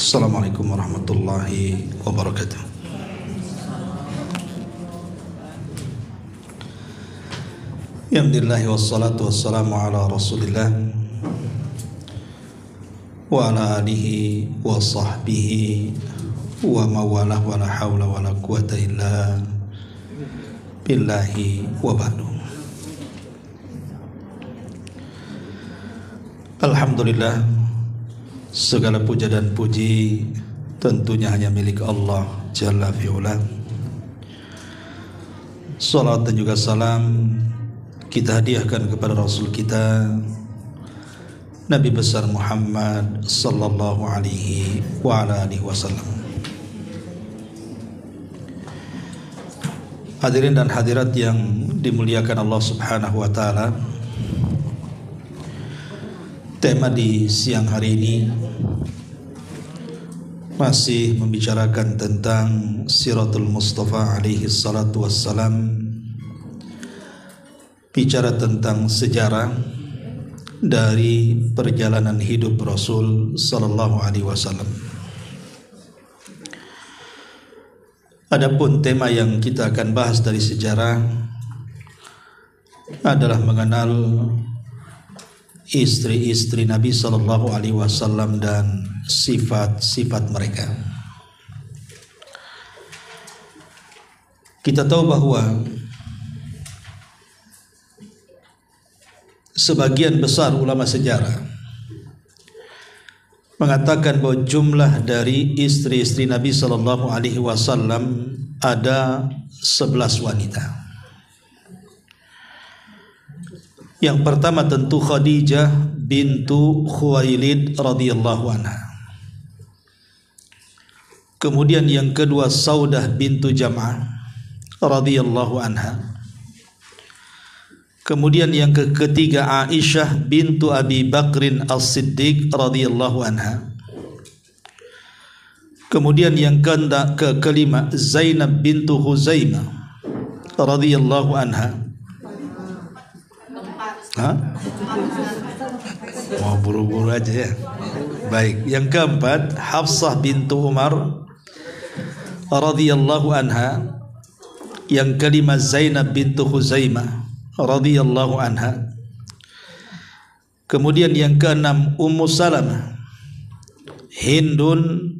Assalamualaikum warahmatullahi wabarakatuh. Alhamdulillah wassalatu wassalamu ala Rasulillah wa ala alihi wa sahbihi wa mawalah wa la hawla wa la quwata illa billahi wa ba'du. Alhamdulillah, segala puja dan puji tentunya hanya milik Allah Jalla fi'ula. Salat dan juga salam kita hadiahkan kepada Rasul kita Nabi besar Muhammad sallallahu alaihi wa ala alihi wasallam. Hadirin dan hadirat yang dimuliakan Allah Subhanahu wa taala, tema di siang hari ini masih membicarakan tentang Siratul Mustafa alaihi salatu wassalam, bicara tentang sejarah dari perjalanan hidup Rasul sallallahu alaihi wasallam. Adapun tema yang kita akan bahas dari sejarah adalah mengenal istri-istri Nabi sallallahu alaihi wasallam dan sifat-sifat mereka. Kita tahu bahwa sebagian besar ulama sejarah mengatakan bahwa jumlah dari istri-istri Nabi sallallahu alaihi wasallam ada 11 wanita. Yang pertama tentu Khadijah bintu Khuwailid radhiyallahu anha. Kemudian yang kedua Saudah bintu Jam'ah radhiyallahu anha. Kemudian yang ketiga Aisyah bintu Abi Bakrin As-Siddiq radhiyallahu anha. Kemudian yang kelima Zainab bintu Huzaimah radhiyallahu anha. Mau buru-buru aja ya. Baik, yang keempat Hafsah bintu Umar radhiyallahu anha. Yang kelima Zainab bintu Huzaimah radhiyallahu anha. Kemudian yang keenam Ummu Salamah Hindun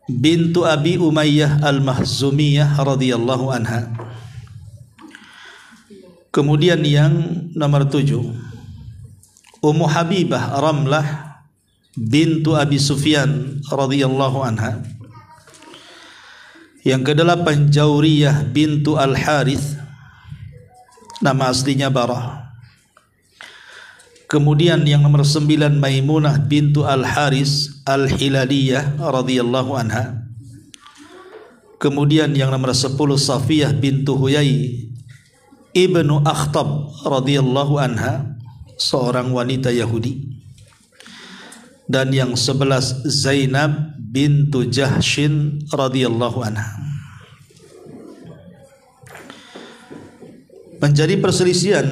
bintu Abi Umayyah Al-Mahzumiyah radhiyallahu anha. Kemudian yang nomor 7 Ummu Habibah Ramlah bintu Abi Sufyan radhiyallahu anha. Yang kedelapan Jauriyah bintu Al-Harith, nama aslinya Barah. Kemudian yang nomor 9 Maimunah bintu Al-Haris Al-Hilaliyah radhiyallahu anha. Kemudian yang nomor 10 Safiyah bintu Huyai Ibnu Akhtab radhiyallahu anha, seorang wanita Yahudi. Dan yang 11 Zainab bintu Jahshin radhiyallahu anha. Menjadi perselisihan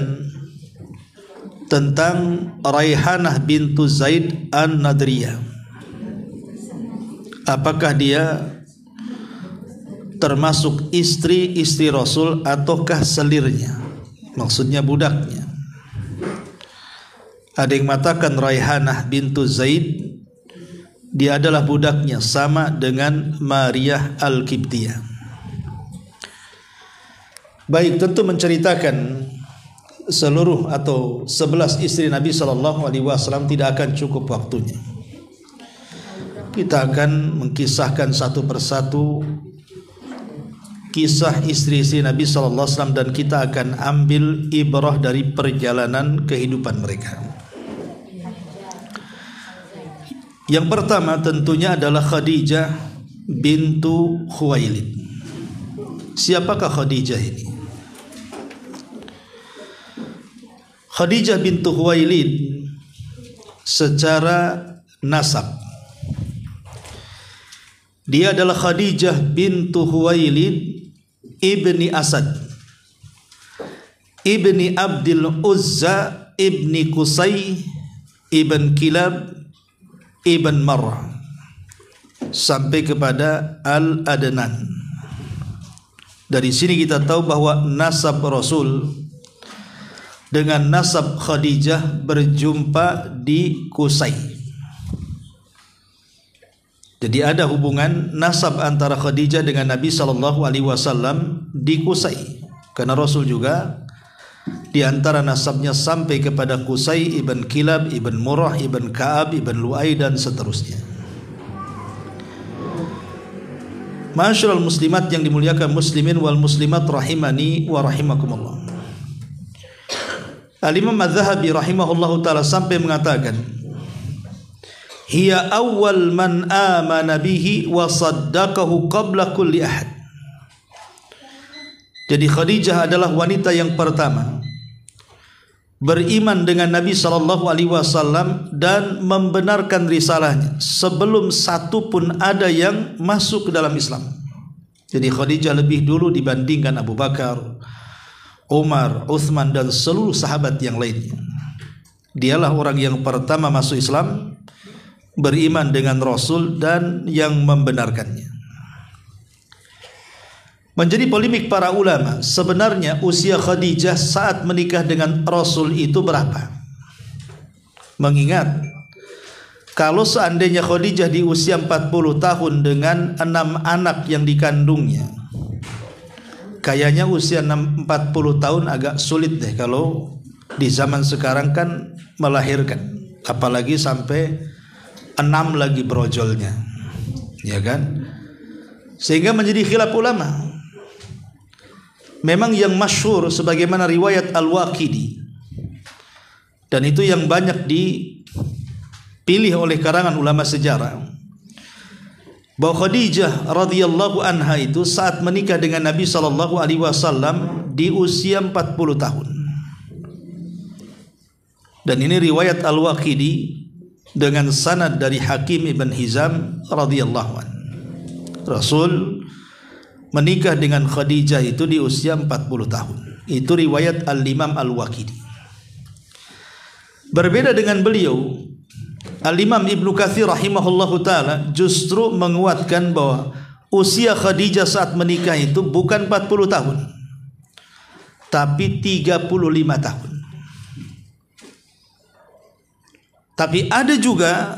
tentang Raihanah bintu Zaid An-Nadriyah. Apakah dia termasuk istri-istri Rasul ataukah selirnya, maksudnya budaknya? Ada yang mengatakan Raihanah bintu Zaid dia adalah budaknya, sama dengan Maria Al-Qibtiyah. Baik, tentu menceritakan seluruh atau 11 istri Nabi sallallahu alaihi wasallam tidak akan cukup waktunya. Kita akan mengkisahkan satu persatu kisah istri-istri Nabi sallallahu alaihi wasallam dan kita akan ambil ibrah dari perjalanan kehidupan mereka. Yang pertama tentunya adalah Khadijah bintu Khuwailid. Siapakah Khadijah ini? Khadijah bintu Khuwailid secara nasab, dia adalah Khadijah bintu Khuwailid ibni Asad ibni Abdul Uzza ibni Qusay ibn Kilab ibn Marrah. sampai kepada Al-Adnan. Dari sini kita tahu bahwa nasab Rasul dengan nasab Khadijah berjumpa di Qusay. Jadi ada hubungan nasab antara Khadijah dengan Nabi SAW di Qusay. Karena Rasul juga di antara nasabnya sampai kepada Qusay ibn Kilab, ibn Murrah, ibn Ka'ab, ibn Lu'ay dan seterusnya. Ma'asyiral muslimat yang dimuliakan muslimin wal muslimat rahimani wa rahimakumullah. Al-Imam Az-Zahabi rahimahullahu ta'ala sampai mengatakan, hiya awwal man amana bihi wa saddaqahu qabla kulli ahad. Jadi Khadijah adalah wanita yang pertama beriman dengan Nabi SAW dan membenarkan risalahnya sebelum satu pun ada yang masuk ke dalam Islam. Jadi Khadijah lebih dulu dibandingkan Abu Bakar, Umar, Uthman dan seluruh sahabat yang lainnya. Dialah orang yang pertama masuk Islam, beriman dengan Rasul dan yang membenarkannya. Menjadi polemik para ulama, sebenarnya usia Khadijah saat menikah dengan Rasul itu berapa? Mengingat kalau seandainya Khadijah di usia 40 tahun dengan 6 anak yang dikandungnya, kayaknya usia 40 tahun agak sulit deh kalau di zaman sekarang kan melahirkan, apalagi sampai 6 lagi brojolnya, ya kan? Sehingga menjadi khilaf ulama. Memang yang masyhur sebagaimana riwayat Al-Waqidi, dan itu yang banyak dipilih oleh karangan ulama sejarah, bahwa Khadijah radhiyallahu anha itu saat menikah dengan Nabi SAW di usia 40 tahun. Dan ini riwayat Al-Waqidi dengan sanad dari Hakim ibn Hizam radhiyallahu anhu. Rasul menikah dengan Khadijah itu di usia 40 tahun. Itu riwayat Al-Imam Al-Waqidi. Berbeda dengan beliau, Al-Imam Ibnu Katsir rahimahullahu ta'ala justru menguatkan bahwa usia Khadijah saat menikah itu bukan 40 tahun, tapi 35 tahun. Tapi ada juga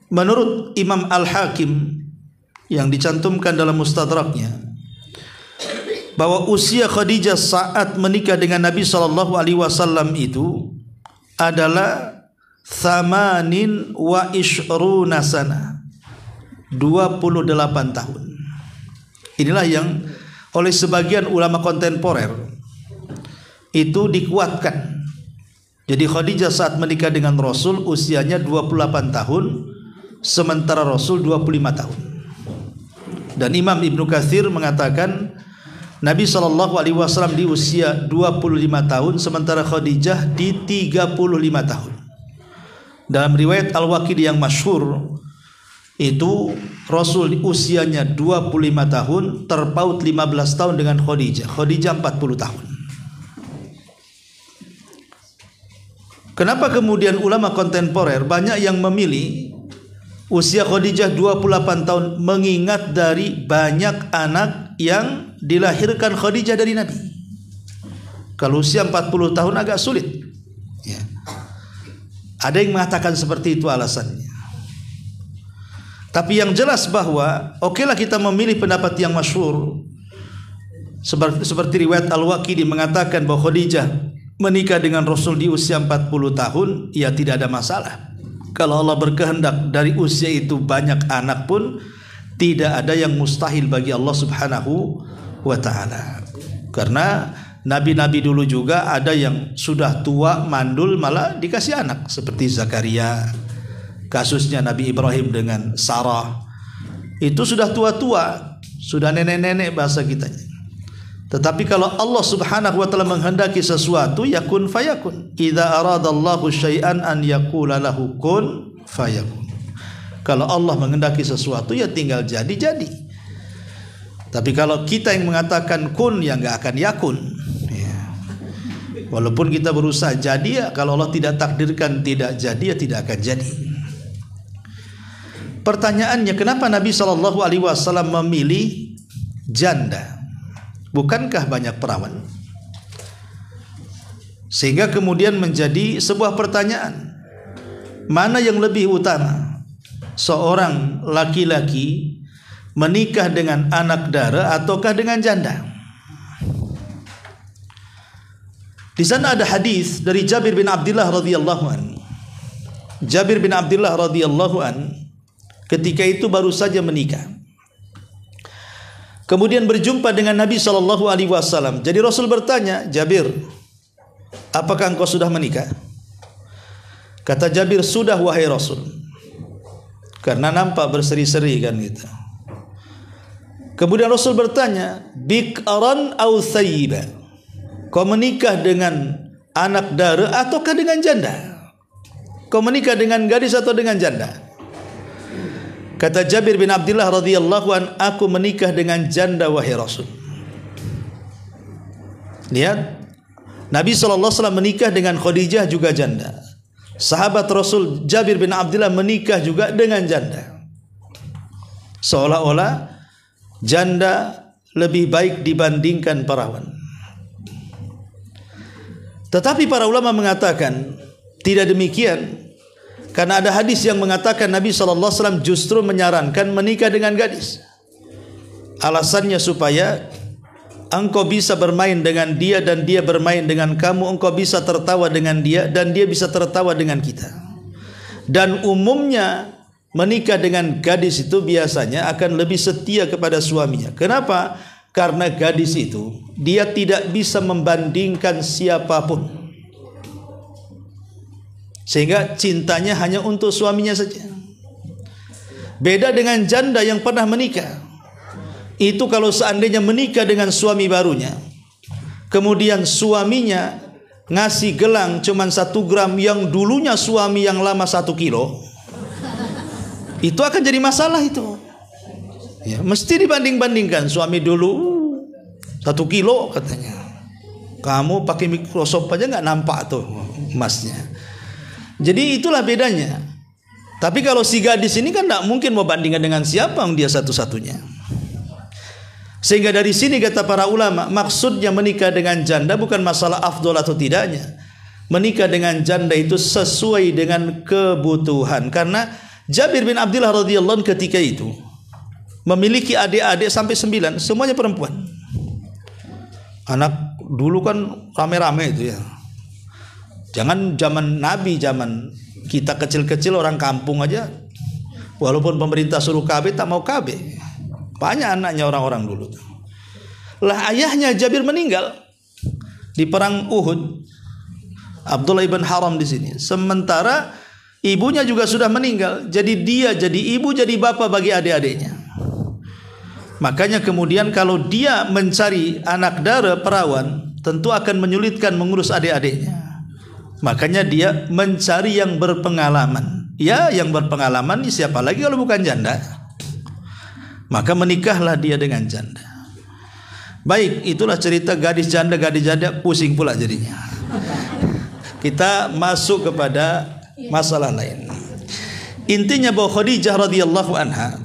menurut Imam Al-Hakim yang dicantumkan dalam Mustadraknya bahwa usia Khadijah saat menikah dengan Nabi SAW itu adalah 28 sana, 28 tahun. Inilah yang oleh sebagian ulama kontemporer itu dikuatkan. Jadi Khadijah saat menikah dengan Rasul usianya 28 tahun, sementara Rasul 25 tahun. Dan Imam Ibnu Katsir mengatakan Nabi SAW di usia 25 tahun, sementara Khadijah di 35 tahun. Dalam riwayat Al-Waqidi yang masyhur itu Rasul usianya 25 tahun, terpaut 15 tahun dengan Khadijah. Khadijah 40 tahun. Kenapa kemudian ulama kontemporer banyak yang memilih usia Khadijah 28 tahun, mengingat dari banyak anak yang dilahirkan Khadijah dari Nabi? Kalau usia 40 tahun agak sulit ya. Ada yang mengatakan seperti itu alasannya. Tapi yang jelas bahwa okelah kita memilih pendapat yang masyhur seperti riwayat Al-Waqidi mengatakan bahwa Khadijah menikah dengan Rasul di usia 40 tahun, ya tidak ada masalah. Kalau Allah berkehendak dari usia itu banyak anak pun tidak ada yang mustahil bagi Allah Subhanahu wa ta'ala. Karena nabi-nabi dulu juga ada yang sudah tua mandul malah dikasih anak, seperti Zakaria, kasusnya Nabi Ibrahim dengan Sarah. Itu sudah tua-tua, sudah nenek-nenek bahasa kitanya. Tetapi kalau Allah Subhanahu wa ta'ala menghendaki sesuatu, yakun fayakun. Idza aradallahu syai'an an yaqula lahu kun fayakun. Kalau Allah menghendaki sesuatu, ya tinggal jadi-jadi. Tapi kalau kita yang mengatakan kun, ya enggak akan yakun ya. Walaupun kita berusaha jadi, ya kalau Allah tidak takdirkan tidak jadi, ya tidak akan jadi. Pertanyaannya, kenapa Nabi SAW memilih janda? Bukankah banyak perawan? Sehingga kemudian menjadi sebuah pertanyaan, mana yang lebih utama? Seorang laki-laki menikah dengan anak dara ataukah dengan janda? Di sana ada hadis dari Jabir bin Abdullah radhiyallahu an. Jabir bin Abdullah radhiyallahu an ketika itu baru saja menikah. Kemudian berjumpa dengan Nabi SAW. Jadi Rasul bertanya, Jabir, apakah engkau sudah menikah? Kata Jabir, sudah wahai Rasul. Karena nampak berseri-seri kan gitu. Kemudian Rasul bertanya, bik'aran aw thayyiba? Kau menikah dengan anak dara ataukah dengan janda? Kau menikah dengan gadis atau dengan janda? Kata Jabir bin Abdullah radhiyallahu an, aku menikah dengan janda wahai Rasul. Lihat, Nabi SAW menikah dengan Khadijah juga janda. Sahabat Rasul Jabir bin Abdullah menikah juga dengan janda. Seolah-olah janda lebih baik dibandingkan perawan. Tetapi para ulama mengatakan tidak demikian, karena ada hadis yang mengatakan Nabi SAW justru menyarankan menikah dengan gadis. Alasannya supaya engkau bisa bermain dengan dia dan dia bermain dengan kamu, engkau bisa tertawa dengan dia dan dia bisa tertawa dengan kita. Dan umumnya menikah dengan gadis itu biasanya akan lebih setia kepada suaminya. Kenapa? Karena gadis itu dia tidak bisa membandingkan siapapun, sehingga cintanya hanya untuk suaminya saja. Beda dengan janda yang pernah menikah. Itu kalau seandainya menikah dengan suami barunya, kemudian suaminya ngasih gelang cuman 1 gram yang dulunya suami yang lama 1 kilo, itu akan jadi masalah itu. Ya, mesti dibanding-bandingkan. Suami dulu 1 kilo katanya, kamu pakai mikroskop aja nggak nampak tuh emasnya. Jadi itulah bedanya. Tapi kalau si gadis ini kan tidak mungkin mau bandingkan dengan siapa, dia satu-satunya. Sehingga dari sini kata para ulama, maksudnya menikah dengan janda bukan masalah afdol atau tidaknya. Menikah dengan janda itu sesuai dengan kebutuhan. Karena Jabir bin Abdullah radhiyallahu anhu ketika itu memiliki adik-adik sampai 9, semuanya perempuan. Anak dulu kan rame-rame itu ya. Jangan zaman Nabi, zaman kita kecil-kecil orang kampung aja, walaupun pemerintah suruh KB tak mau KB. Banyak anaknya orang-orang dulu. Lah ayahnya Jabir meninggal di perang Uhud. Abdullah ibn Haram di sini. Sementara ibunya juga sudah meninggal. Jadi dia jadi ibu, jadi bapak bagi adik-adiknya. Makanya kemudian kalau dia mencari anak dara perawan, tentu akan menyulitkan mengurus adik-adiknya. Makanya dia mencari yang berpengalaman. Ya, yang berpengalaman siapa lagi kalau bukan janda? Maka menikahlah dia dengan janda. Baik, itulah cerita gadis janda pusing pula jadinya. Kita masuk kepada masalah lain. Intinya bahwa Khadijah radhiyallahu anha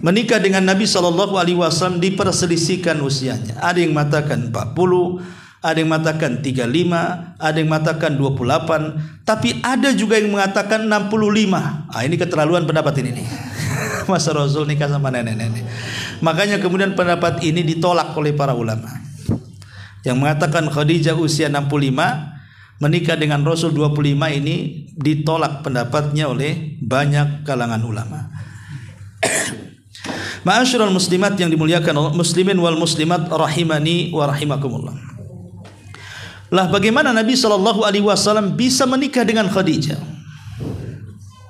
menikah dengan Nabi SAW diperselisihkan usianya. Ada yang mengatakan 40, ada yang mengatakan 35, ada yang mengatakan 28, tapi ada juga yang mengatakan 65. Ini keterlaluan pendapat ini nih. Masa Rasul nikah sama nenek-nenek. Makanya kemudian pendapat ini ditolak oleh para ulama. Yang mengatakan Khadijah usia 65, menikah dengan Rasul 25, ini ditolak pendapatnya oleh banyak kalangan ulama. Ma'asyiral muslimat yang dimuliakan Allah, muslimin wal muslimat rahimani wa rahimakumullah. Lah bagaimana Nabi SAW bisa menikah dengan Khadijah?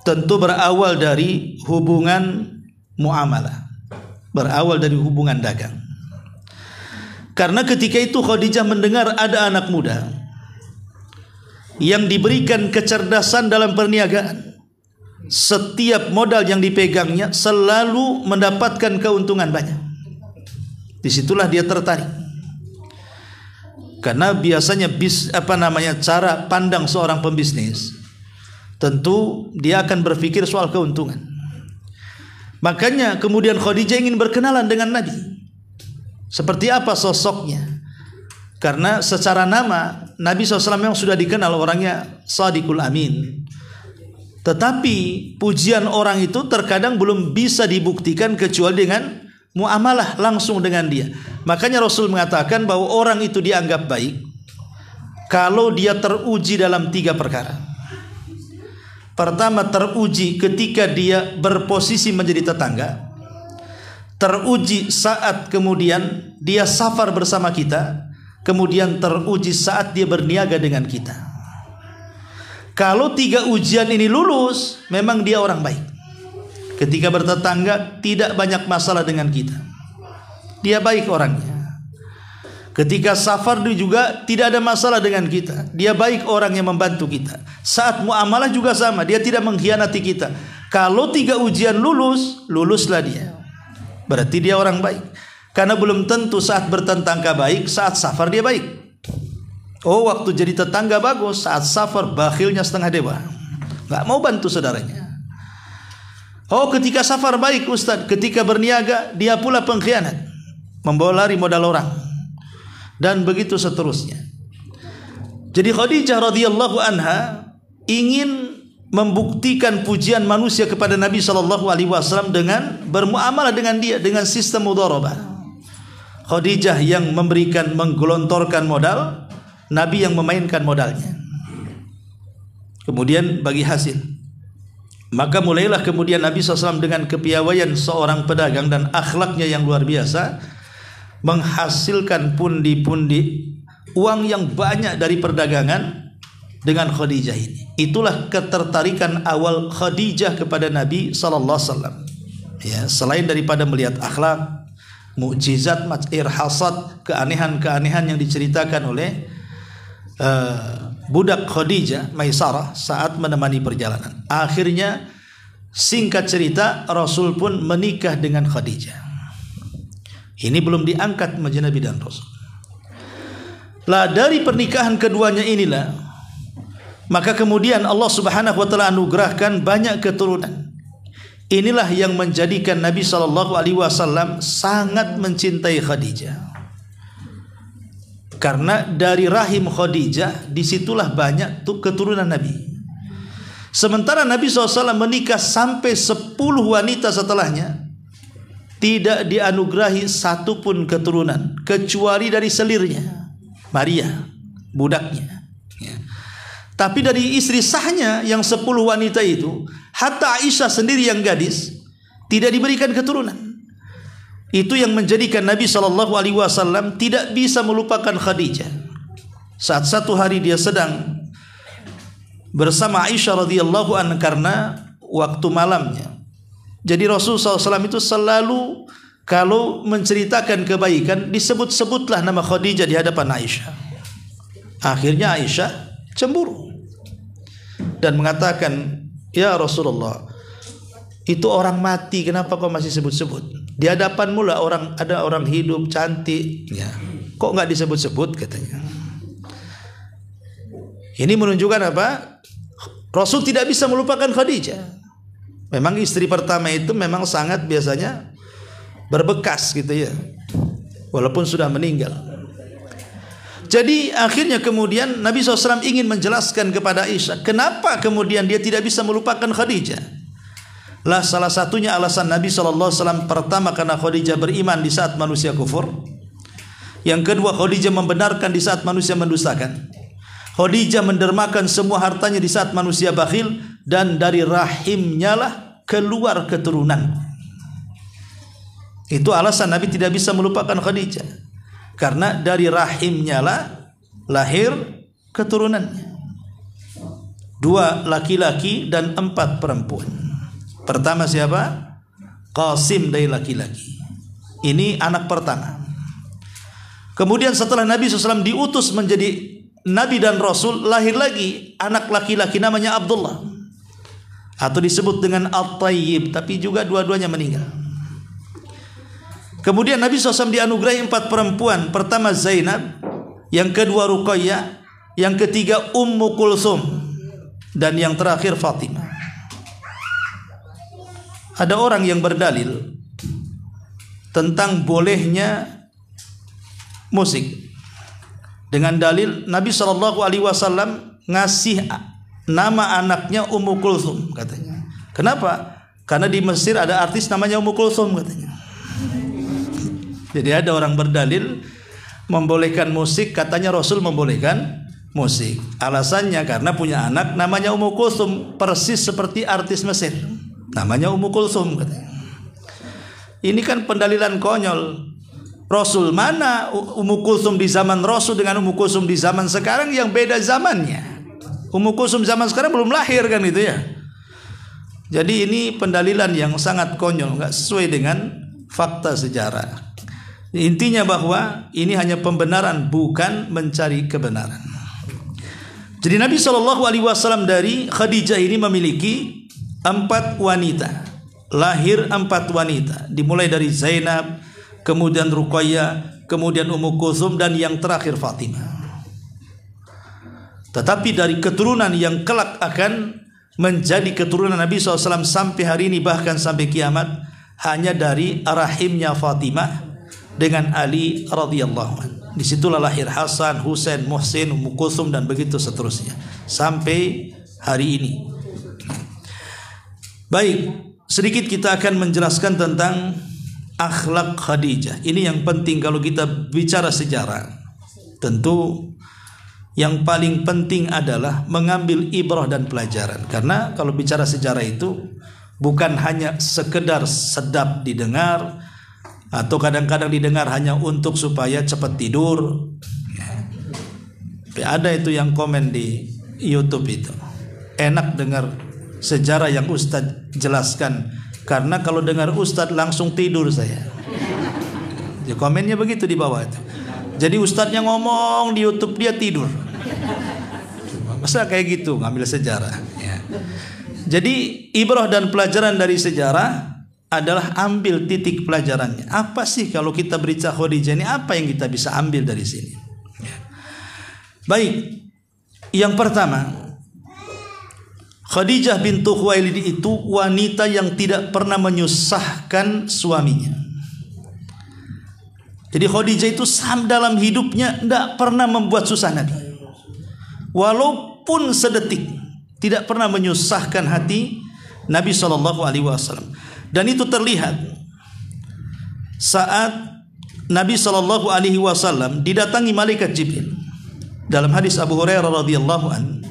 Tentu berawal dari hubungan muamalah, berawal dari hubungan dagang. Karena ketika itu Khadijah mendengar ada anak muda yang diberikan kecerdasan dalam perniagaan. Setiap modal yang dipegangnya selalu mendapatkan keuntungan banyak. Disitulah dia tertarik. Karena biasanya cara pandang seorang pembisnis, tentu dia akan berpikir soal keuntungan. Makanya kemudian Khadijah ingin berkenalan dengan Nabi. Seperti apa sosoknya? Karena secara nama Nabi SAW yang sudah dikenal orangnya Shadiqul Amin. Tetapi pujian orang itu terkadang belum bisa dibuktikan kecuali dengan muamalah langsung dengan dia. Makanya Rasul mengatakan bahwa orang itu dianggap baik kalau dia teruji dalam 3 perkara. Pertama, teruji ketika dia berposisi menjadi tetangga. Teruji saat kemudian dia safar bersama kita. Kemudian teruji saat dia berniaga dengan kita. Kalau 3 ujian ini lulus, memang dia orang baik. Ketika bertetangga tidak banyak masalah dengan kita, dia baik orangnya. Ketika safar juga tidak ada masalah dengan kita, dia baik orang yang membantu kita. Saat muamalah juga sama, dia tidak mengkhianati kita. Kalau 3 ujian lulus, luluslah dia. Berarti dia orang baik. Karena belum tentu saat bertetangga baik, saat safar dia baik. Oh, waktu jadi tetangga bagus, saat safar bakhilnya setengah dewa, nggak mau bantu saudaranya. Oh, ketika safar baik Ustaz, ketika berniaga dia pula pengkhianat, membawa lari modal orang, dan begitu seterusnya. Jadi Khadijah radhiyallahu anha ingin membuktikan pujian manusia kepada Nabi SAW dengan bermuamalah dengan dia dengan sistem mudharabah. Khadijah yang memberikan, menggelontorkan modal, Nabi yang memainkan modalnya. Kemudian bagi hasil. Maka mulailah kemudian Nabi SAW dengan kepiawaian seorang pedagang dan akhlaknya yang luar biasa, menghasilkan pundi-pundi uang yang banyak dari perdagangan dengan Khadijah ini. Itulah ketertarikan awal Khadijah kepada Nabi SAW. Ya, selain daripada melihat akhlak, mukjizat, irhasat, keanehan-keanehan yang diceritakan oleh budak Khadijah, Maisarah, saat menemani perjalanan. Akhirnya singkat cerita Rasul pun menikah dengan Khadijah. Ini belum diangkat menjadi Nabi dan Rasul. Lah dari pernikahan keduanya inilah, maka kemudian Allah Subhanahu wa taala anugerahkan banyak keturunan. Inilah yang menjadikan Nabi SAW sangat mencintai Khadijah. Karena dari rahim Khadijah disitulah banyak keturunan Nabi. Sementara Nabi SAW menikah sampai 10 wanita setelahnya, tidak dianugerahi satu pun keturunan kecuali dari selirnya, Maria, budaknya. Tapi dari istri sahnya yang 10 wanita itu, hatta Aisyah sendiri yang gadis tidak diberikan keturunan. Itu yang menjadikan Nabi SAW tidak bisa melupakan Khadijah. Saat satu hari dia sedang bersama Aisyah radhiyallahu anha karena waktu malamnya. Jadi Rasulullah SAW itu selalu kalau menceritakan kebaikan disebut-sebutlah nama Khadijah di hadapan Aisyah. Akhirnya Aisyah cemburu dan mengatakan, "Ya Rasulullah, itu orang mati, kenapa kau masih sebut-sebut? Di hadapanmu lah ada orang hidup cantik, ya. Kok nggak disebut-sebut?" katanya. Ini menunjukkan apa? Rasul tidak bisa melupakan Khadijah. Memang istri pertama itu memang sangat biasanya berbekas gitu ya, walaupun sudah meninggal. Jadi akhirnya kemudian Nabi SAW ingin menjelaskan kepada Aisyah kenapa kemudian dia tidak bisa melupakan Khadijah. Lah salah satunya alasan Nabi SAW pertama karena Khadijah beriman di saat manusia kufur. Yang kedua, Khadijah membenarkan di saat manusia mendustakan. Khadijah mendermakan semua hartanya di saat manusia bakhil, dan dari rahimnya lah keluar keturunan. Itu alasan Nabi tidak bisa melupakan Khadijah, karena dari rahimnya lah lahir keturunannya. 2 laki-laki dan 4 perempuan. Pertama siapa? Qasim dari laki-laki. Ini anak pertama. Kemudian setelah Nabi SAW diutus menjadi Nabi dan Rasul, lahir lagi anak laki-laki namanya Abdullah, atau disebut dengan At-Tayyib, tapi juga dua-duanya meninggal. Kemudian Nabi SAW dianugerahi 4 perempuan. Pertama Zainab, yang kedua Ruqayyah, yang ketiga Ummu Kulsum, dan yang terakhir Fatimah. ada orang yang berdalil tentang bolehnya musik dengan dalil Nabi SAW ngasih nama anaknya Ummu Kulthum katanya. Kenapa? Karena di Mesir ada artis namanya Ummu Kulthum katanya. Jadi ada orang berdalil membolehkan musik, katanya Rasul membolehkan musik. Alasannya karena punya anak namanya Ummu Kulthum, persis seperti artis Mesir namanya Ummu Kulthum katanya. Ini kan pendalilan konyol. Rasul mana Ummu Kulthum di zaman Rasul dengan Ummu Kulthum di zaman sekarang yang beda zamannya. Ummu Kulthum zaman sekarang belum lahir kan itu ya. Jadi ini pendalilan yang sangat konyol, nggak sesuai dengan fakta sejarah. Intinya bahwa ini hanya pembenaran, bukan mencari kebenaran. Jadi Nabi SAW dari Khadijah ini memiliki 4 wanita. Lahir 4 wanita, dimulai dari Zainab, kemudian Ruqayyah, kemudian Ummu Kulthum, dan yang terakhir Fatimah. Tetapi dari keturunan yang kelak akan menjadi keturunan Nabi SAW sampai hari ini, bahkan sampai kiamat, hanya dari rahimnya Fatimah dengan Ali radhiyallahu anhu. Disitulah lahir Hasan, Husain, Muhsin, Ummu Kulthum, dan begitu seterusnya sampai hari ini. Baik, sedikit kita akan menjelaskan tentang akhlak Khadijah. Ini yang penting kalau kita bicara sejarah. Tentu yang paling penting adalah mengambil ibrah dan pelajaran. Karena kalau bicara sejarah itu bukan hanya sekedar sedap didengar, atau kadang-kadang didengar hanya untuk supaya cepat tidur. Ada itu yang komen di YouTube itu, enak dengar sejarah yang Ustadz jelaskan, karena kalau dengar Ustadz langsung tidur saya. Jadi komennya begitu di bawah itu. Jadi Ustadznya ngomong di YouTube dia tidur. Masa kayak gitu ngambil sejarah ya. Jadi ibrah dan pelajaran dari sejarah adalah ambil titik pelajarannya. Apa sih kalau kita berbicara Khadijah ini, apa yang kita bisa ambil dari sini? Baik, yang pertama, Khadijah bintu Khuwailid itu wanita yang tidak pernah menyusahkan suaminya. Jadi Khadijah itu dalam hidupnya tidak pernah membuat susah Nabi, walaupun sedetik, tidak pernah menyusahkan hati Nabi SAW. Dan itu terlihat saat Nabi SAW didatangi malaikat Jibril dalam hadis Abu Hurairah radhiyallahu an,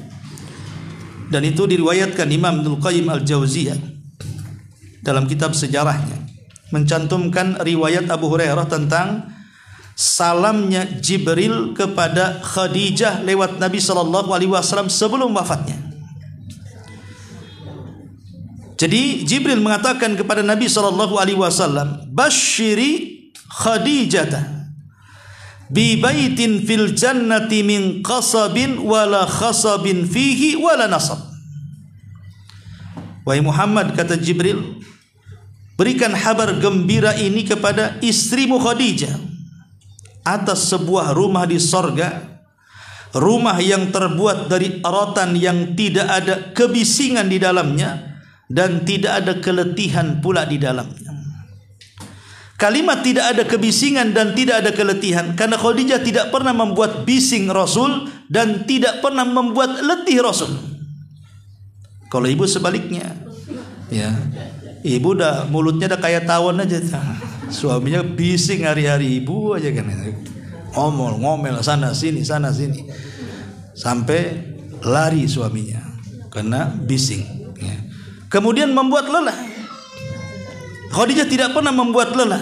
dan itu diriwayatkan Imam Ibnu Qayyim Al-Jauziyah dalam kitab sejarahnya, mencantumkan riwayat Abu Hurairah tentang salamnya Jibril kepada Khadijah lewat Nabi SAW sebelum wafatnya. Jadi Jibril mengatakan kepada Nabi SAW, "Basyiri Khadijah bi baitin fil jannati min qasabin wala khasabin fihi wala nasab." Wahai Muhammad, kata Jibril, berikan kabar gembira ini kepada istrimu Khadijah atas sebuah rumah di sorga, rumah yang terbuat dari rotan yang tidak ada kebisingan di dalamnya dan tidak ada keletihan pula di dalamnya. Kalimat tidak ada kebisingan dan tidak ada keletihan karena Khadijah tidak pernah membuat bising Rasul dan tidak pernah membuat letih Rasul. Kalau ibu sebaliknya, ya, ibu dah mulutnya dah kayak tawon aja, suaminya bising hari-hari, ibu aja kan, ngomel sana sini sampai lari suaminya karena bising. Ya. Kemudian membuat lelah. Khadijah tidak pernah membuat lelah.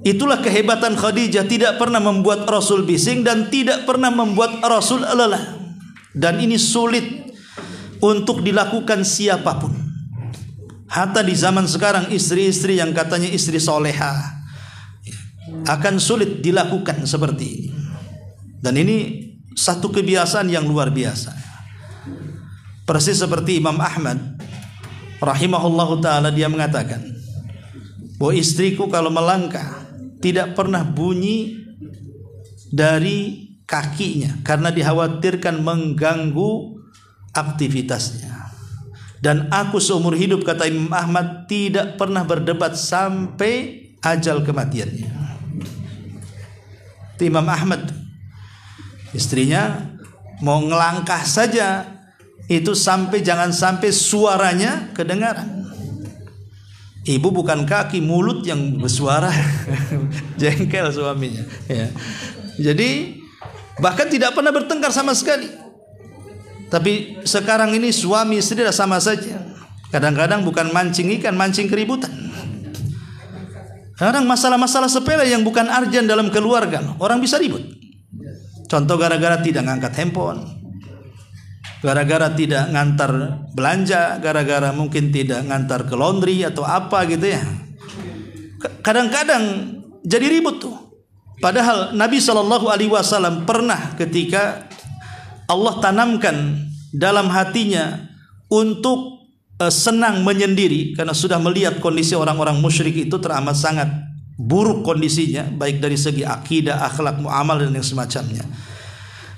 Itulah kehebatan Khadijah, tidak pernah membuat Rasul bising dan tidak pernah membuat Rasul lelah. Dan ini sulit untuk dilakukan siapapun. Hatta di zaman sekarang istri-istri yang katanya istri soleha akan sulit dilakukan seperti ini. Dan ini satu kebiasaan yang luar biasa. Persis seperti Imam Ahmad rahimahullahu ta'ala, dia mengatakan bahwa istriku kalau melangkah tidak pernah bunyi dari kakinya karena dikhawatirkan mengganggu aktivitasnya. Dan aku seumur hidup, kata Imam Ahmad, tidak pernah berdebat sampai ajal kematiannya. Itu Imam Ahmad. Istrinya mau ngelangkah saja itu jangan sampai suaranya kedengaran. Ibu bukan kaki, mulut yang bersuara. Jengkel suaminya, ya. Jadi bahkan tidak pernah bertengkar sama sekali. Tapi sekarang ini suami istri dah sama saja. Kadang-kadang bukan mancing ikan, mancing keributan. Kadang masalah-masalah sepele yang bukan urgent dalam keluarga, orang bisa ribut. Contoh, gara-gara tidak ngangkat handphone, gara-gara tidak ngantar belanja, gara-gara mungkin tidak ngantar ke laundry atau apa gitu ya. Kadang-kadang jadi ribut tuh. Padahal Nabi SAW pernah ketika Allah tanamkan dalam hatinya untuk senang menyendiri, karena sudah melihat kondisi orang-orang musyrik itu teramat sangat buruk kondisinya, baik dari segi akidah, akhlak, muamal dan yang semacamnya.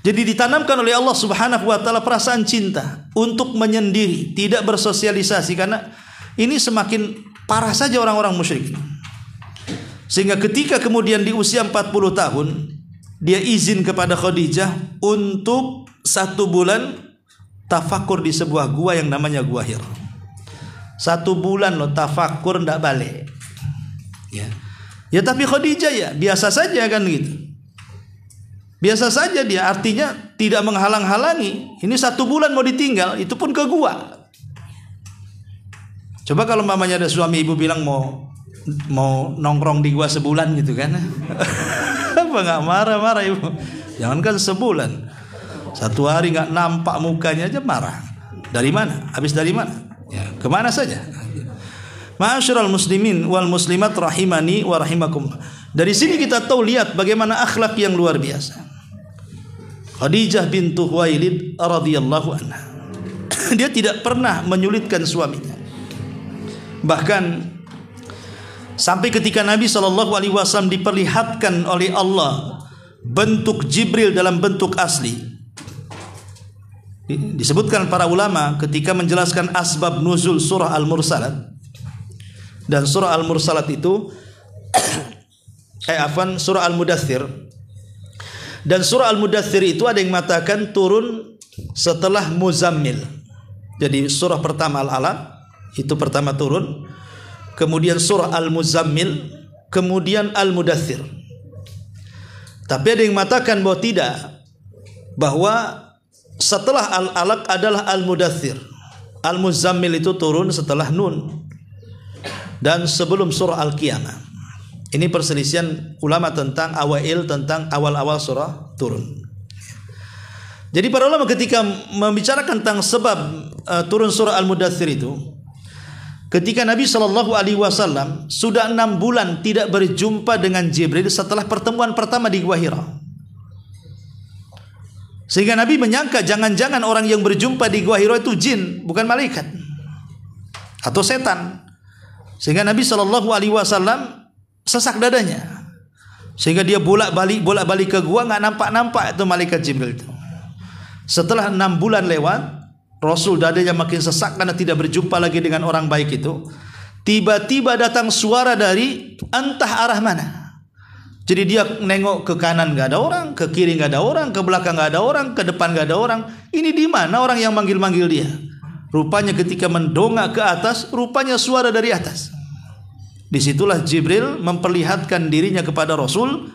Jadi ditanamkan oleh Allah Subhanahu wa taala perasaan cinta untuk menyendiri, tidak bersosialisasi, karena ini semakin parah saja orang-orang musyrik. Sehingga ketika kemudian di usia 40 tahun dia izin kepada Khadijah untuk 1 bulan tafakur di sebuah gua yang namanya Gua Hira. 1 bulan loh tafakur, ndak balik. Ya tapi Khadijah ya biasa saja kan gitu. Biasa saja dia, artinya tidak menghalang-halangi. Ini 1 bulan mau ditinggal, itu pun ke gua. Coba kalau mamanya ada suami ibu bilang mau nongkrong di gua sebulan gitu kan. Apa nggak marah-marah ibu? Jangankan sebulan, 1 hari nggak nampak mukanya aja marah. Dari mana? Habis dari mana? Ya, kemana saja? Ma'asyiral muslimin wal muslimat rahimani wa rahimakum. Dari sini kita tahu, lihat bagaimana akhlak yang luar biasa. Khadijah bintu Khuwailid radhiyallahu anha. Dia tidak pernah menyulitkan suaminya. Bahkan sampai ketika Nabi SAW diperlihatkan oleh Allah bentuk Jibril dalam bentuk asli. Disebutkan para ulama ketika menjelaskan asbab nuzul surah Al-Mursalat. Dan surah Al-Mursalat itu surah Al-Mudaththir. Dan surah Al-Mudaththir itu ada yang mengatakan turun setelah Muzammil. Jadi surah pertama Al-Alaq itu pertama turun, kemudian surah Al-Muzammil, kemudian Al-Mudaththir. Tapi ada yang mengatakan bahwa tidak, bahwa setelah Al-Alaq adalah Al-Mudaththir. Al-Muzammil itu turun setelah Nun dan sebelum surah Al-Qiyamah. Ini perselisihan ulama tentang awal-awal surah turun. Jadi para ulama ketika membicarakan tentang sebab turun surah Al-Mudaththir itu, ketika Nabi SAW sudah 6 bulan tidak berjumpa dengan Jibril setelah pertemuan pertama di Gua Hira. Sehingga Nabi menyangka jangan-jangan orang yang berjumpa di Gua Hira itu jin, bukan malaikat atau setan. Sehingga Nabi SAW sesak dadanya, sehingga dia bolak-balik ke gua, nggak nampak itu malaikat Jibril itu. Setelah 6 bulan lewat, Rasul dadanya makin sesak karena tidak berjumpa lagi dengan orang baik itu. Tiba-tiba datang suara dari entah arah mana. Jadi dia nengok ke kanan nggak ada orang, ke kiri nggak ada orang, ke belakang nggak ada orang, ke depan nggak ada orang. Ini di mana orang yang manggil-manggil dia? Rupanya ketika mendongak ke atas, rupanya suara dari atas. Disitulah Jibril memperlihatkan dirinya kepada Rasul.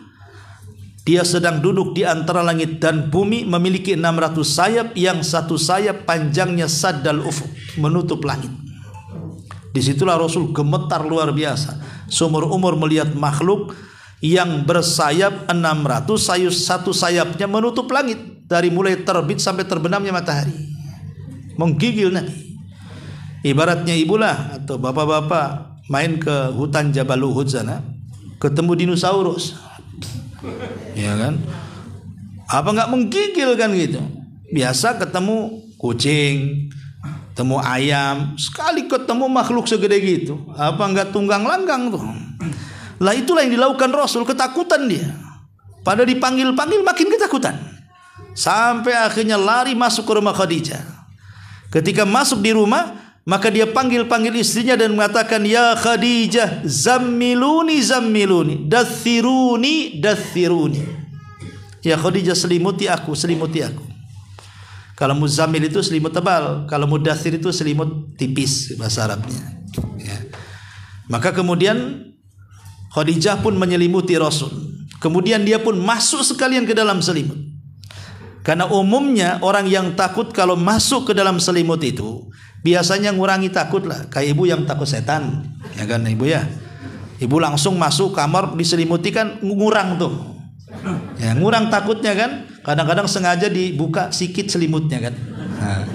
Dia sedang duduk di antara langit dan bumi, memiliki 600 sayap, yang 1 sayap panjangnya saddal ufuk, menutup langit. Disitulah Rasul gemetar luar biasa. Seumur umur melihat makhluk yang bersayap 600, 1 sayapnya menutup langit dari mulai terbit sampai terbenamnya matahari, menggigil Nabi. Ibaratnya ibulah atau bapak-bapak main ke hutan Jabal Uhud sana, ketemu dinosaurus, ya kan? Apa nggak menggigil kan gitu? Biasa ketemu kucing, ketemu ayam, sekali ketemu makhluk segede gitu, apa nggak tunggang langgang tuh? Lah itulah yang dilakukan Rasul, ketakutan dia. Pada dipanggil-panggil makin ketakutan, sampai akhirnya lari masuk ke rumah Khadijah. Ketika masuk di rumah, Maka dia panggil istrinya dan mengatakan, ya Khadijah, zammiluni zammiluni, dathiruni dathiruni. Ya Khadijah, selimuti aku, selimuti aku. Kalau muzammil itu selimut tebal, kalau mudathir itu selimut tipis bahasa Arabnya. Ya. Maka kemudian Khadijah pun menyelimuti Rasul. Kemudian dia pun masuk sekalian ke dalam selimut. Karena umumnya orang yang takut kalau masuk ke dalam selimut itu biasanya ngurangi takut lah. Kayak ibu yang takut setan, ya kan ibu ya. Ibu langsung masuk kamar diselimuti kan ngurang tuh. Ya, ngurang takutnya kan. Kadang-kadang sengaja dibuka sikit selimutnya kan. Nah,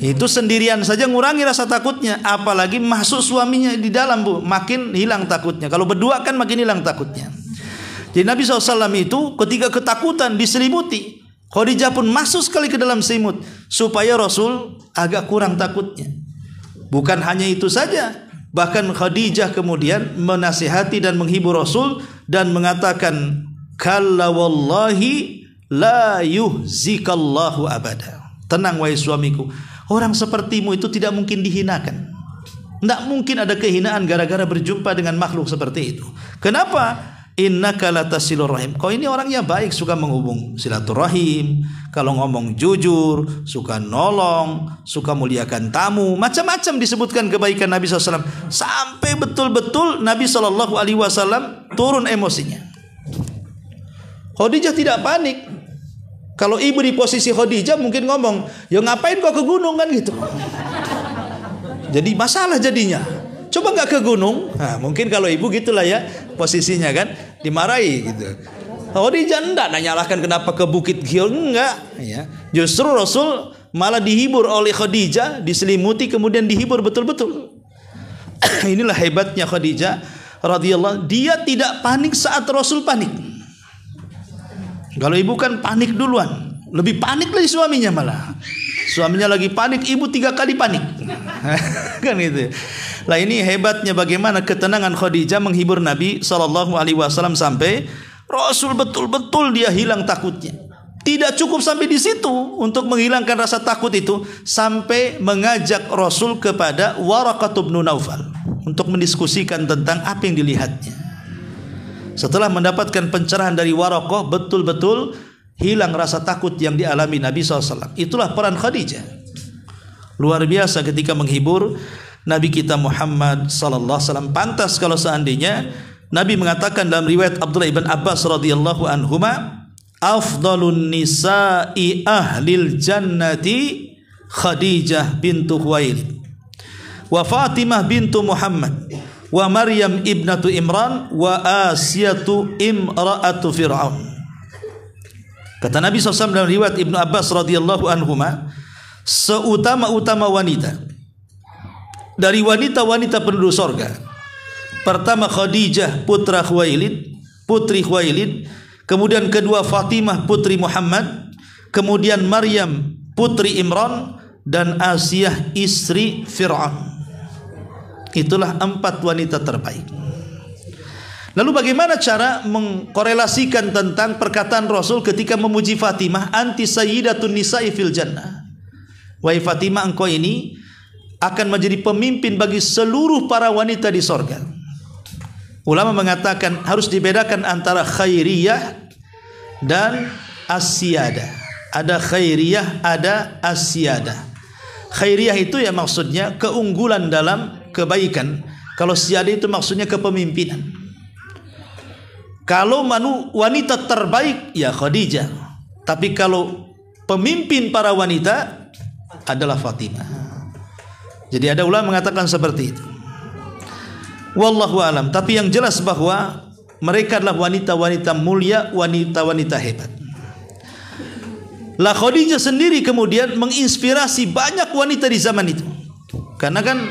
itu sendirian saja ngurangi rasa takutnya. Apalagi masuk suaminya di dalam, bu, makin hilang takutnya. Kalau berdua kan makin hilang takutnya. Jadi Nabi SAW itu ketika ketakutan diselimuti, Khadijah pun masuk sekali ke dalam selimut supaya Rasul agak kurang takutnya. Bukan hanya itu saja, bahkan Khadijah kemudian menasihati dan menghibur Rasul dan mengatakan, kalla wallahi la yuhzikallahu abada. Tenang wahai suamiku, orang sepertimu itu tidak mungkin dihinakan. Tidak mungkin ada kehinaan gara-gara berjumpa dengan makhluk seperti itu. Kenapa? Innaka latasilur rahim. Kau ini orangnya baik, suka menghubung silaturahim, kalau ngomong jujur, suka nolong, suka muliakan tamu, macam-macam disebutkan kebaikan Nabi SAW. Sampai betul-betul Nabi SAW turun emosinya. Khadijah tidak panik. Kalau ibu di posisi Khadijah mungkin ngomong, ya ngapain kau ke gunung kan gitu. Jadi masalah jadinya. Coba nggak ke gunung, nah, mungkin kalau ibu gitulah ya posisinya kan, dimarahi gitu. Khadijah enggak nyalahkan kenapa ke Bukit Gil, enggak ya. Justru Rasul malah dihibur oleh Khadijah, diselimuti kemudian dihibur betul-betul. Inilah hebatnya Khadijah radhiyallahu, dia tidak panik saat Rasul panik. Kalau ibu kan panik duluan, lebih panik lagi suaminya malah. Suaminya lagi panik, ibu 3 kali panik. Kan gitu. Lah ini hebatnya bagaimana ketenangan Khadijah menghibur Nabi SAW sampai Rasul betul-betul dia hilang takutnya. Tidak cukup sampai di situ untuk menghilangkan rasa takut itu, sampai mengajak Rasul kepada Waraqah bin Naufal untuk mendiskusikan tentang apa yang dilihatnya. Setelah mendapatkan pencerahan dari Waraqah, betul-betul hilang rasa takut yang dialami Nabi SAW. Itulah peran Khadijah. Luar biasa ketika menghibur Nabi kita Muhammad SAW. Pantas kalau seandainya Nabi mengatakan dalam riwayat Abdullah ibn Abbas radhiyallahu anhuma, afdalun nisa'i ahlil jannati Khadijah bintu Khuwailid wa Fatimah bintu Muhammad wa Maryam ibnatu Imran wa Asiyatu imra'atu Fir'aun. Kata Nabi SAW dalam riwayat Ibnu Abbas radhiyallahu anhuma, seutama-utama wanita dari wanita-wanita penduduk sorga, pertama Khadijah putra Khuwailid, putri Khuwailid, kemudian kedua Fatimah putri Muhammad, kemudian Maryam putri Imran, dan Asiyah istri Fir'aun. Itulah 4 wanita terbaik. Lalu bagaimana cara mengkorelasikan tentang perkataan Rasul ketika memuji Fatimah, anti sayyidatun nisa'i fil jannah. Wahai Fatimah, engkau ini akan menjadi pemimpin bagi seluruh para wanita di sorga. Ulama mengatakan harus dibedakan antara khairiyah dan asyiyadah. Ada khairiyah, ada asyiyadah. Khairiyah itu ya maksudnya keunggulan dalam kebaikan. Kalau syiyadah itu maksudnya kepemimpinan. Kalau wanita terbaik ya Khadijah, tapi kalau pemimpin para wanita adalah Fatimah. Jadi ada ulama mengatakan seperti itu. Wallahu alam. Tapi yang jelas bahwa mereka adalah wanita-wanita mulia, wanita-wanita hebat. Lah Khadijah sendiri kemudian menginspirasi banyak wanita di zaman itu. Karena kan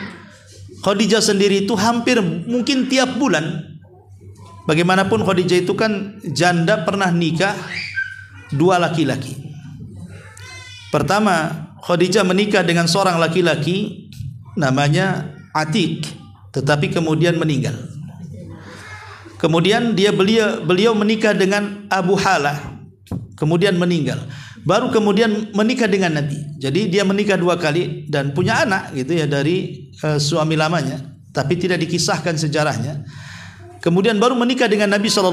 Khadijah sendiri itu hampir mungkin tiap bulan, bagaimanapun Khadijah itu kan janda, pernah nikah 2 laki-laki. Pertama, Khadijah menikah dengan seorang laki-laki namanya Atik, tetapi kemudian meninggal. Kemudian beliau menikah dengan Abu Halah, kemudian meninggal. baru kemudian menikah dengan Nabi. Jadi dia menikah 2 kali dan punya anak gitu ya dari suami lamanya, tapi tidak dikisahkan sejarahnya. Kemudian baru menikah dengan Nabi SAW.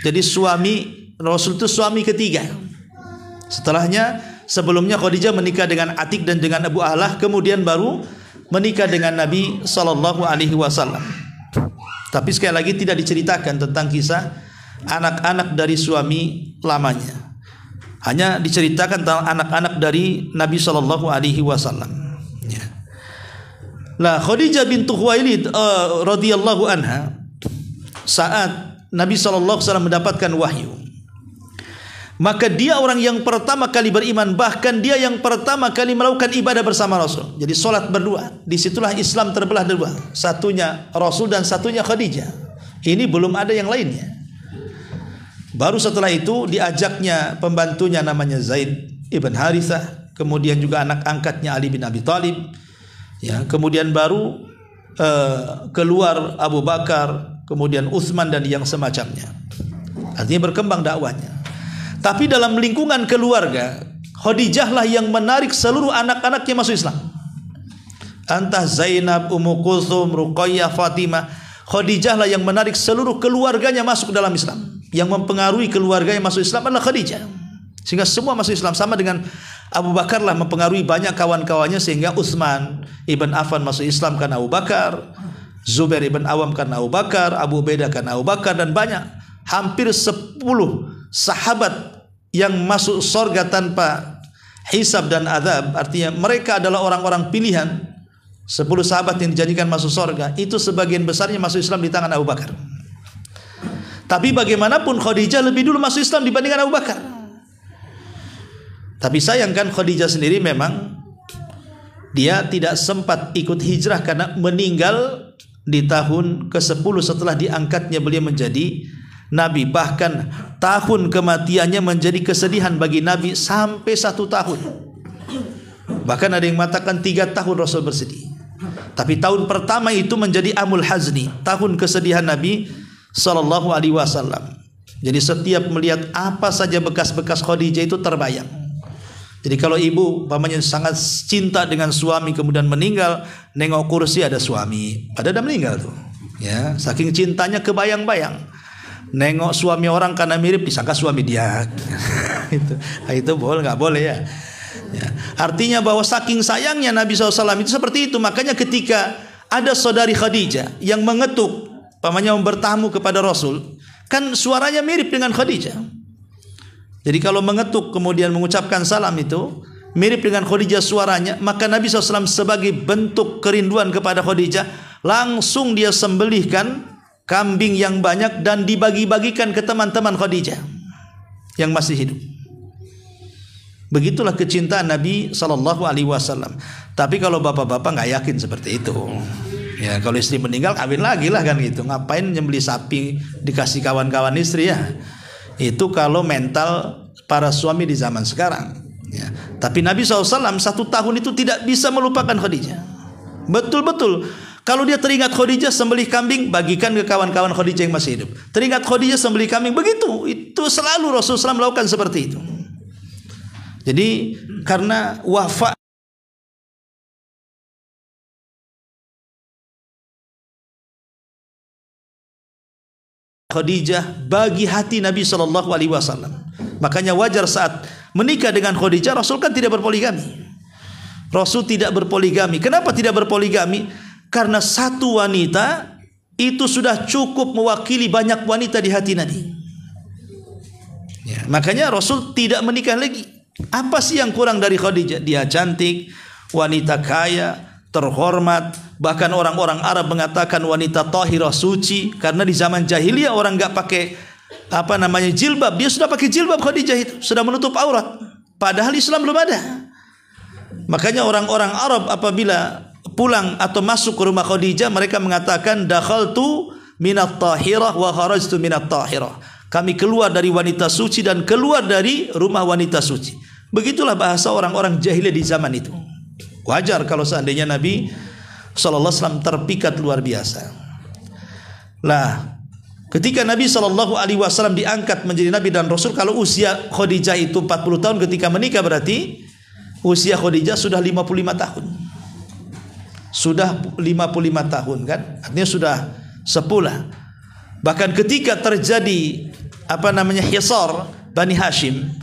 Jadi suami Rasul itu suami ketiga. Setelahnya, sebelumnya Khadijah menikah dengan Atik dan dengan Abu Ahlah, kemudian baru menikah dengan Nabi SAW. Tapi sekali lagi tidak diceritakan tentang kisah anak-anak dari suami lamanya. Hanya diceritakan tentang anak-anak dari Nabi SAW. Ya. Lah Khadijah bintu Khuwailid radhiyallahu anha, saat Nabi SAW mendapatkan wahyu, maka dia orang yang pertama kali beriman, bahkan dia yang pertama kali melakukan ibadah bersama Rasul. Jadi solat berdua. Disitulah Islam terbelah dua. Satunya Rasul dan satunya Khadijah. Ini belum ada yang lainnya. Baru setelah itu diajaknya pembantunya namanya Zaid ibn Harithah, kemudian juga anak angkatnya Ali bin Abi Thalib. Ya, kemudian baru keluar Abu Bakar, kemudian Utsman dan yang semacamnya. Artinya berkembang dakwahnya. Tapi dalam lingkungan keluarga, Khadijah lah yang menarik seluruh anak-anaknya masuk Islam. Entah Zainab, Ummu Kulthum, Ruqayyah, Fatimah, Khadijah lah yang menarik seluruh keluarganya masuk dalam Islam. Yang mempengaruhi keluarganya masuk Islam adalah Khadijah. Sehingga semua masuk Islam, sama dengan Abu Bakar lah mempengaruhi banyak kawan-kawannya, sehingga Utsman ibn Affan masuk Islam karena Abu Bakar, Zubair ibn Awam karena Abu Bakar, Abu Ubaidah karena Abu Bakar, dan banyak, hampir 10 sahabat yang masuk surga tanpa hisab dan azab. Artinya mereka adalah orang-orang pilihan. 10 sahabat yang dijadikan masuk surga, itu sebagian besarnya masuk Islam di tangan Abu Bakar. Tapi bagaimanapun Khadijah lebih dulu masuk Islam dibandingkan Abu Bakar. Tapi sayangkan Khadijah sendiri memang dia tidak sempat ikut hijrah karena meninggal di tahun ke-10 setelah diangkatnya beliau menjadi Nabi. Bahkan tahun kematiannya menjadi kesedihan bagi Nabi sampai 1 tahun. Bahkan ada yang mengatakan 3 tahun Rasul bersedih. Tapi tahun pertama itu menjadi Amul Hazni, tahun kesedihan Nabi Sallallahu Alaihi Wasallam. Jadi setiap melihat apa saja bekas-bekas Khadijah itu terbayang. Jadi kalau ibu umpamanya sangat cinta dengan suami kemudian meninggal, nengok kursi ada suami, padahal udah meninggal tuh. Ya, saking cintanya kebayang-bayang. Nengok suami orang karena mirip disangka suami dia. itu boleh nggak boleh ya? Ya. Artinya bahwa saking sayangnya Nabi SAW itu seperti itu. Makanya ketika ada saudari Khadijah yang mengetuk, pamannya bertamu kepada Rasul, kan suaranya mirip dengan Khadijah. Jadi kalau mengetuk kemudian mengucapkan salam itu mirip dengan Khadijah suaranya, maka Nabi SAW sebagai bentuk kerinduan kepada Khadijah, langsung dia sembelihkan kambing yang banyak dan dibagi-bagikan ke teman-teman Khadijah yang masih hidup. Begitulah kecintaan Nabi SAW. Tapi kalau bapak-bapak nggak yakin seperti itu, ya kalau istri meninggal kawin lagi lah kan gitu. Ngapain nyembeli sapi dikasih kawan-kawan istri ya? Itu kalau mental para suami di zaman sekarang. Ya. Tapi Nabi SAW 1 tahun itu tidak bisa melupakan Khadijah. Betul-betul. Kalau dia teringat Khadijah sembelih kambing, bagikan ke kawan-kawan Khadijah yang masih hidup. Teringat Khadijah sembelih kambing, begitu. Itu selalu Rasulullah SAW melakukan seperti itu. Jadi karena wafat Khadijah bagi hati Nabi SAW. Makanya wajar saat menikah dengan Khadijah, Rasul kan tidak berpoligami. Rasul tidak berpoligami. Kenapa tidak berpoligami? Karena satu wanita itu sudah cukup mewakili banyak wanita di hati Nabi. Ya, makanya Rasul tidak menikah lagi. Apa sih yang kurang dari Khadijah? Dia cantik, wanita kaya, terhormat. Bahkan orang-orang Arab mengatakan wanita tahirah, suci. Karena di zaman jahiliyah orang nggak pakai jilbab. Dia sudah pakai jilbab Khadijah itu, sudah menutup aurat. Padahal Islam belum ada. Makanya orang-orang Arab apabila pulang atau masuk ke rumah Khadijah, mereka mengatakan dakhaltu minat tahirah wa kharajtu minat tahirah. Kami keluar dari wanita suci dan keluar dari rumah wanita suci. Begitulah bahasa orang-orang jahiliyah di zaman itu. Wajar kalau seandainya Nabi SAW terpikat luar biasa. Lah, Ketika Nabi SAW diangkat menjadi Nabi dan Rasul, kalau usia Khadijah itu 40 tahun ketika menikah, berarti usia Khadijah sudah 55 tahun. Sudah 55 tahun kan? Artinya sudah sepulah. Bahkan ketika terjadi hisar Bani Hashim.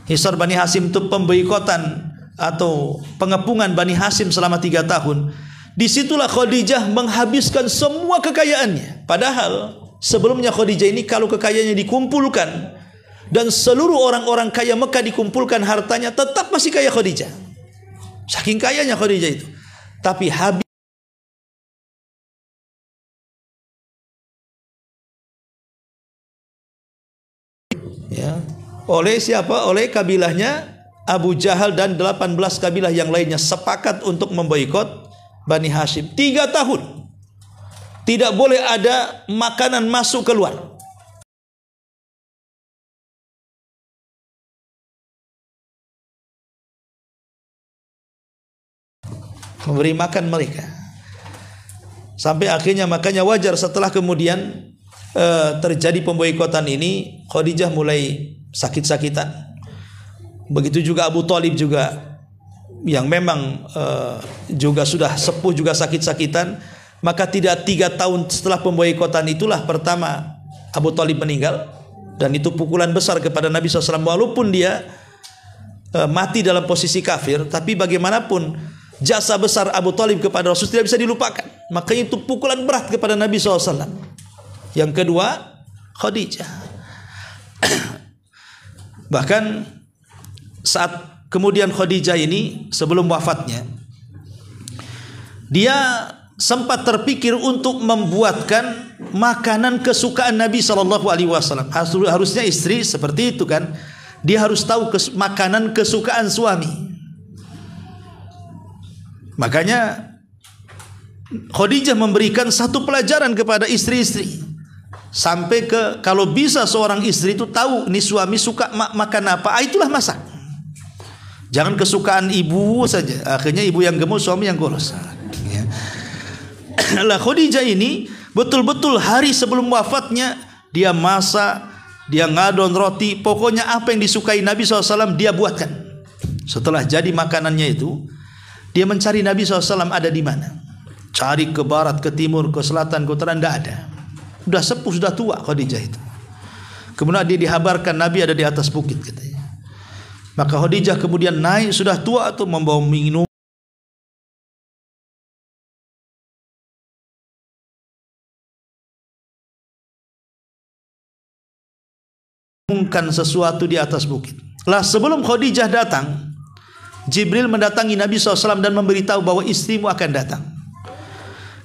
Hisar Bani Hashim itu pemboikotan atau pengepungan Bani Hashim selama 3 tahun. Disitulah Khadijah menghabiskan semua kekayaannya. Padahal sebelumnya Khadijah ini kalau kekayaannya dikumpulkan dan seluruh orang-orang kaya Mekah dikumpulkan hartanya, tetap masih kaya Khadijah. Saking kayanya Khadijah itu. Tapi habis ya, oleh siapa? Oleh kabilahnya Abu Jahal dan 18 kabilah yang lainnya sepakat untuk memboikot Bani Hashim. 3 tahun tidak boleh ada makanan masuk keluar. Memberi makan mereka. Sampai akhirnya, makanya wajar setelah kemudian terjadi pemboikotan ini, Khadijah mulai sakit-sakitan. Begitu juga Abu Thalib juga, yang memang juga sudah sepuh, juga sakit-sakitan. Maka tidak 3 tahun setelah pemboikotan itulah pertama Abu Thalib meninggal. Dan itu pukulan besar kepada Nabi SAW. Walaupun dia mati dalam posisi kafir, tapi bagaimanapun jasa besar Abu Thalib kepada Rasul tidak bisa dilupakan. Makanya itu pukulan berat kepada Nabi SAW. Yang kedua, Khadijah. Bahkan saat kemudian Khadijah ini sebelum wafatnya, dia sempat terpikir untuk membuatkan makanan kesukaan Nabi SAW. Harusnya istri seperti itu kan, dia harus tahu makanan kesukaan suami. Makanya Khadijah memberikan satu pelajaran kepada istri-istri, sampai ke kalau bisa seorang istri itu tahu ini suami suka makan apa, itulah masak. Jangan kesukaan ibu saja, akhirnya ibu yang gemuk, suami yang kurus. Ya. Lah Khadijah ini betul-betul hari sebelum wafatnya dia masak, dia ngadon roti, pokoknya apa yang disukai Nabi SAW dia buatkan. Setelah jadi makanannya itu, dia mencari Nabi SAW ada di mana. Cari ke barat, ke timur, ke selatan, ke utara, tidak ada. Sudah sepuh, sudah tua Khadijah itu. Kemudian dia dihabarkan Nabi ada di atas bukit katanya. Maka Khadijah kemudian naik, sudah tua atau membawa minum, mengumumkan sesuatu di atas bukit. Lah sebelum Khadijah datang, Jibril mendatangi Nabi SAW dan memberitahu bahwa istrimu akan datang.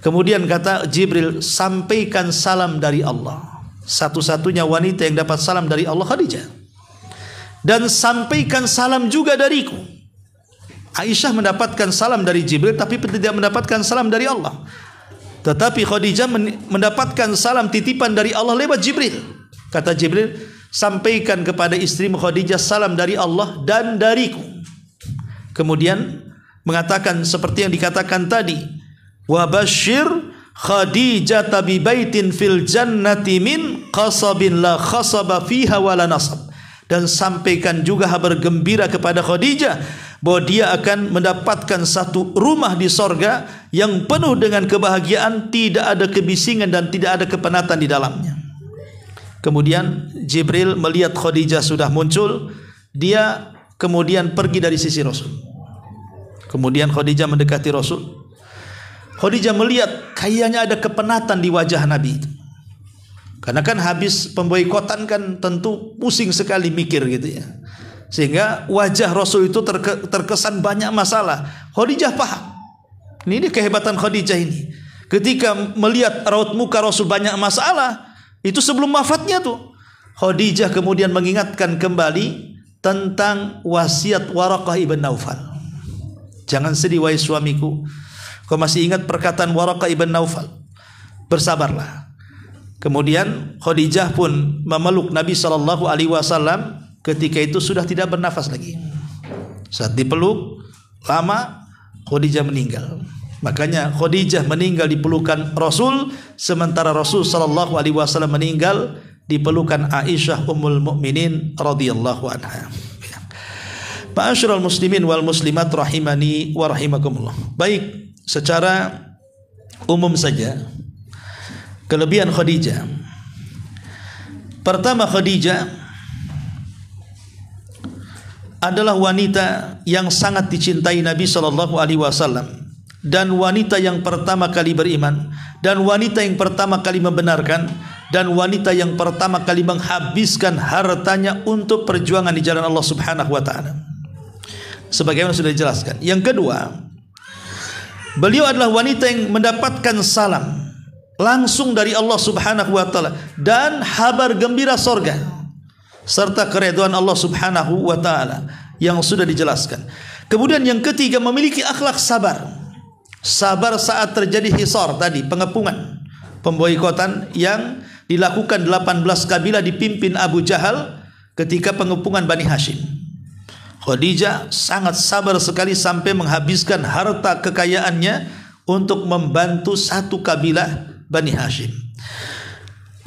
Kemudian kata Jibril, sampaikan salam dari Allah. Satu-satunya wanita yang dapat salam dari Allah Khadijah. Dan sampaikan salam juga dariku. Aisyah mendapatkan salam dari Jibril tapi tidak mendapatkan salam dari Allah. Tetapi Khadijah mendapatkan salam titipan dari Allah lewat Jibril. Kata Jibril, sampaikan kepada istrimu Khadijah salam dari Allah dan dariku. Kemudian mengatakan seperti yang dikatakan tadi, wa basyir Khadijah bi baitin fil jannati min qasabin la khasaba fiha wala nasab. Dan sampaikan juga kabar gembira kepada Khadijah bahwa dia akan mendapatkan satu rumah di sorga yang penuh dengan kebahagiaan, tidak ada kebisingan dan tidak ada kepenatan di dalamnya. Kemudian Jibril melihat Khadijah sudah muncul, dia kemudian pergi dari sisi Rasul. Kemudian Khadijah mendekati Rasul. Khadijah melihat kayaknya ada kepenatan di wajah Nabi itu. Karena kan habis pemboikotan kan tentu pusing sekali mikir gitu ya. Sehingga wajah Rasul itu terkesan banyak masalah. Khadijah paham. Ini kehebatan Khadijah ini. Ketika melihat raut muka Rasul banyak masalah, itu sebelum wafatnya tuh. Khadijah kemudian mengingatkan kembali tentang wasiat Waraqah ibn Naufal. Jangan sedih wahai suamiku. Kau masih ingat perkataan Waraqah ibn Naufal? Bersabarlah. Kemudian Khadijah pun memeluk Nabi SAW. Ketika itu sudah tidak bernafas lagi. Saat dipeluk lama, Khadijah meninggal. Makanya Khadijah meninggal di pelukan Rasul, sementara Rasul sallallahu alaihi wasallam meninggal di pelukan Aisyah ummul mukminin radhiyallahu anha. Ma'asyiral muslimin wal muslimat rahimani wa rahimakumullah. Baik, secara umum saja kelebihan Khadijah. Pertama, Khadijah adalah wanita yang sangat dicintai Nabi sallallahu alaihi wasallam, dan wanita yang pertama kali beriman, dan wanita yang pertama kali membenarkan, dan wanita yang pertama kali menghabiskan hartanya untuk perjuangan di jalan Allah Subhanahu wa taala. Sebagaimana sudah dijelaskan. Yang kedua, beliau adalah wanita yang mendapatkan salam langsung dari Allah Subhanahu wa taala dan kabar gembira sorga serta keridhaan Allah Subhanahu wa taala yang sudah dijelaskan. Kemudian yang ketiga, memiliki akhlak sabar. Sabar saat terjadi hisar tadi, pengepungan, pemboikotan yang dilakukan 18 kabilah dipimpin Abu Jahal ketika pengepungan Bani Hashim. Khadijah sangat sabar sekali sampai menghabiskan harta kekayaannya untuk membantu satu kabilah Bani Hashim.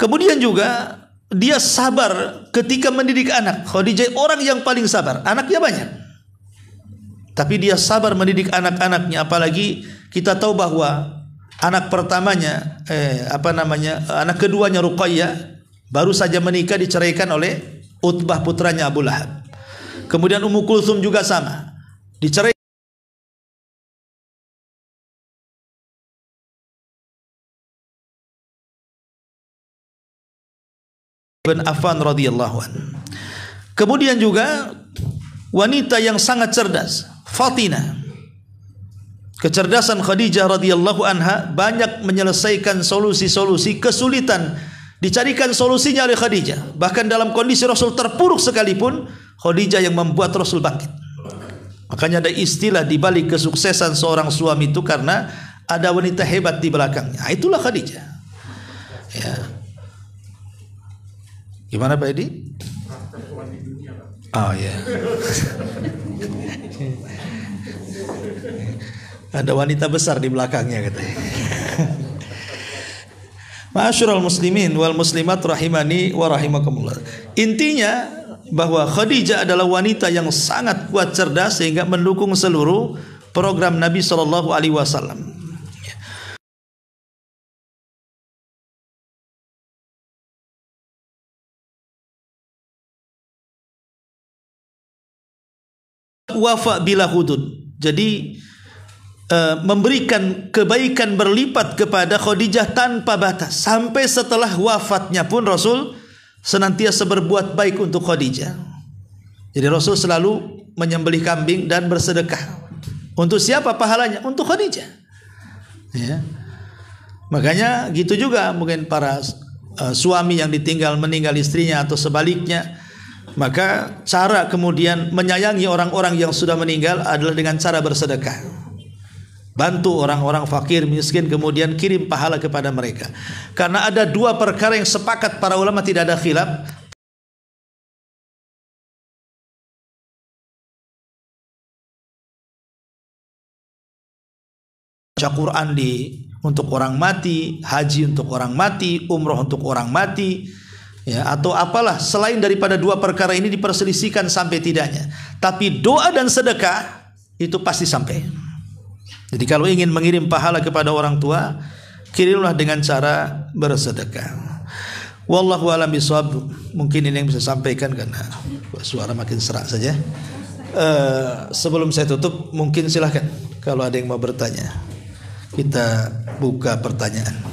Kemudian juga dia sabar ketika mendidik anak. Khadijah orang yang paling sabar, anaknya banyak, tapi dia sabar mendidik anak-anaknya. Apalagi kita tahu bahwa anak pertamanya anak keduanya Ruqayyah baru saja menikah, diceraikan oleh Utbah putranya Abu Lahab. Kemudian Ummu Kulthum juga sama, dicerai bin Affan radhiyallahu anhu. Kemudian juga wanita yang sangat cerdas, Fatinah. Kecerdasan Khadijah radhiyallahu anha banyak menyelesaikan solusi-solusi kesulitan, dicarikan solusinya oleh Khadijah. Bahkan dalam kondisi Rasul terpuruk sekalipun, Khadijah yang membuat Rasul bangkit. Makanya ada istilah di balik kesuksesan seorang suami itu karena ada wanita hebat di belakangnya. Nah, itulah Khadijah. Ya. Gimana Pak Edi? Oh ya. Ada wanita besar di belakangnya katanya. Ma'asyiral muslimin wal muslimat rahimani wa rahimakumullah. Intinya bahwa Khadijah adalah wanita yang sangat kuat cerdas sehingga mendukung seluruh program Nabi sallallahu alaihi wasallam. Wafa bila hudud. Jadi memberikan kebaikan berlipat kepada Khadijah tanpa batas. Sampai setelah wafatnya pun Rasul senantiasa berbuat baik untuk Khadijah. Jadi Rasul selalu menyembelih kambing dan bersedekah. Untuk siapa pahalanya? Untuk Khadijah. Ya. Makanya gitu juga mungkin para suami yang ditinggal meninggal istrinya atau sebaliknya. Maka cara kemudian menyayangi orang-orang yang sudah meninggal adalah dengan cara bersedekah. Bantu orang-orang fakir miskin, kemudian kirim pahala kepada mereka. Karena ada dua perkara yang sepakat para ulama, tidak ada khilaf. Baca Quran untuk orang mati, haji untuk orang mati, umroh untuk orang mati, ya, atau apalah selain daripada dua perkara ini diperselisihkan sampai tidaknya. Tapi doa dan sedekah itu pasti sampai. Jadi kalau ingin mengirim pahala kepada orang tua, kirimlah dengan cara bersedekah. Wallahu a'lam bishawab. Mungkin ini yang bisa sampaikan karena suara makin serak saja. Sebelum saya tutup, mungkin silahkan kalau ada yang mau bertanya. Kita buka pertanyaan.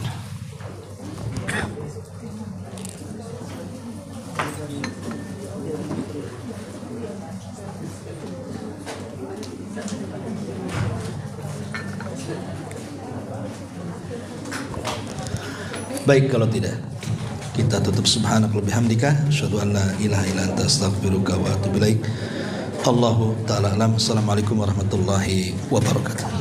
Baik, kalau tidak kita tutup. Subhanakallahumma bihamdika asyhadu an la ilaha illa anta astaghfiruka wa atubu ilaik. Allahu ta'ala alam. Assalamualaikum warahmatullahi wabarakatuh.